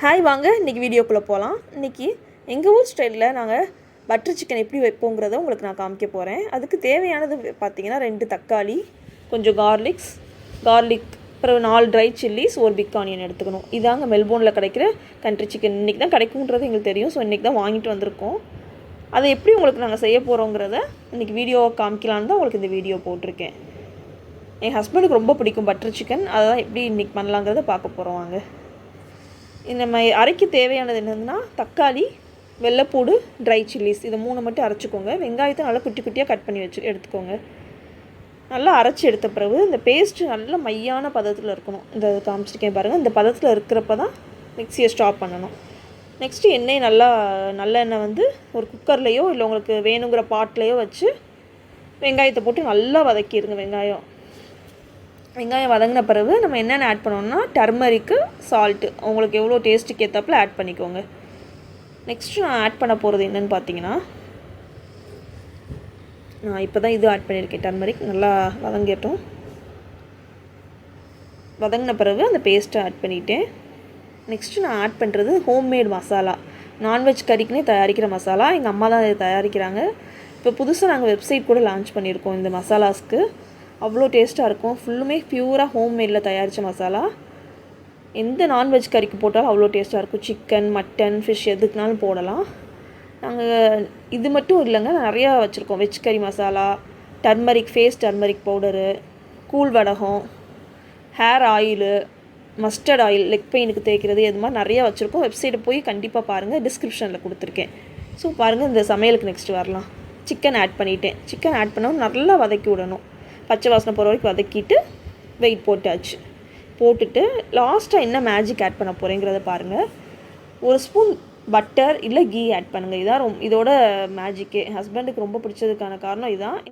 Hi வாங்க இன்றைக்கி வீடியோக்குள்ளே போகலாம். இன்றைக்கி எங்கள் ஊர் ஸ்டைலில் நாங்கள் பட்டர் சிக்கன் எப்படி வைப்போங்கிறத உங்களுக்கு நான் காமிக்க போகிறேன். அதுக்கு தேவையானது பார்த்திங்கன்னா 2 தக்காளி, கொஞ்சம் கார்லிக், அப்புறம் 4 ட்ரை சில்லிஸ், ஒரு பிக் ஆனியன் எடுத்துக்கணும். இதாங்க மெல்போர்னில் கிடைக்கிற கண்ட்ரி சிக்கன். இன்றைக்கி தான் கிடைக்குன்றது எங்களுக்கு தெரியும். ஸோ இன்றைக்கி தான் வாங்கிட்டு வந்திருக்கோம். அதை எப்படி உங்களுக்கு நாங்கள் செய்ய போகிறோங்கிறத இன்றைக்கி வீடியோ காமிக்கலான்னு தான் உங்களுக்கு இந்த வீடியோ போட்டிருக்கேன். என் ஹஸ்பண்டுக்கு ரொம்ப பிடிக்கும் பட்டர் சிக்கன். அதை தான் எப்படி இன்றைக்கி பண்ணலாங்கிறத பார்க்க போகிறோம் வாங்க. நம்ம அரைக்க தேவையானது என்னதுன்னா தக்காளி, வெள்ளைப்பூடு, ட்ரை சில்லிஸ், இது 3 மட்டும் அரைச்சிக்கோங்க. வெங்காயத்தை நல்லா குட்டி குட்டியாக கட் பண்ணி எடுத்துக்கோங்க. நல்லா அரைச்சி எடுத்த பிறகு இந்த பேஸ்ட்டு நல்ல மையான பதத்தில் இருக்கணும். இந்த காமிச்சிருக்கேன் பாருங்கள். இந்த பதத்தில் இருக்கிறப்ப தான் மிக்சியை ஸ்டாப் பண்ணணும். நெக்ஸ்ட்டு எண்ணெய் நல்லெண்ணெய் வந்து ஒரு குக்கர்லேயோ இல்லை உங்களுக்கு வேணுங்கிற பாட்லேயோ வச்சு வெங்காயத்தை போட்டு நல்லா வதக்கிடுங்க. வெங்காயம் வதங்கின பிறகு நம்ம என்னென்ன ஆட் பண்ணோம்னா டர்மரிக்கு, சால்ட்டு உங்களுக்கு எவ்வளோ டேஸ்ட்டுக்கு ஏற்றாப்புல ஆட் பண்ணிக்கோங்க. நெக்ஸ்ட்டு நான் ஆட் பண்ண போகிறது என்னென்னு பார்த்தீங்கன்னா, நான் இப்போ தான் இது ஆட் பண்ணியிருக்கேன். டர்மரிக் நல்லா வதங்கட்டும். வதங்கின பிறகு அந்த பேஸ்ட்டை ஆட் பண்ணிவிட்டேன். நெக்ஸ்ட்டு நான் ஆட் பண்ணுறது ஹோம்மேட் மசாலா. நான்வெஜ் கறிக்குனே தயாரிக்கிற மசாலா. எங்கள் அம்மா தான் இதை தயாரிக்கிறாங்க. இப்போ புதுசாக நாங்கள் வெப்சைட் கூட லான்ச் பண்ணியிருக்கோம் இந்த மசாலாஸ்க்கு. அவ்வளோ டேஸ்ட்டாக இருக்கும். ஃபுல்லுமே பியூராக ஹோம்மேடில் தயாரித்த மசாலா. எந்த நான்வெஜ் கறிக்கு போட்டாலும் அவ்வளோ டேஸ்ட்டாக இருக்கும். சிக்கன், மட்டன், ஃபிஷ் எதுக்குனாலும் போடலாம். நாங்கள் இது மட்டும் இல்லைங்க, நிறையா வச்சுருக்கோம். வெஜ் கறி மசாலா, ஃபேஸ் டர்மரிக் பவுடரு, கூழ் வடகம், hair oil, mustard oil, leg பெயினுக்கு தேய்க்கிறது, இது மாதிரி நிறையா வச்சுருக்கோம். வெப்சைட்டை போய் கண்டிப்பாக பாருங்கள். டிஸ்கிரிப்ஷனில் கொடுத்துருக்கேன். ஸோ பாருங்கள். இந்த சமையலுக்கு நெக்ஸ்ட்டு வரலாம். சிக்கன் ஆட் பண்ணிட்டேன். சிக்கன் ஆட் பண்ணவும் நல்லா வதக்கி விடணும். பச்சை வாசனை போகிற வரைக்கும் வதக்கிட்டு வெயிட் போட்டுட்டு லாஸ்ட்டாக என்ன மேஜிக் ஆட் பண்ண போகிறேங்கிறத பாருங்கள். 1 ஸ்பூன் பட்டர் இல்லை கீ ஆட் பண்ணுங்கள். இதான் இதோட மேஜிக்கே. ஹஸ்பண்டுக்கு ரொம்ப பிடிச்சதுக்கான காரணம் இதான்.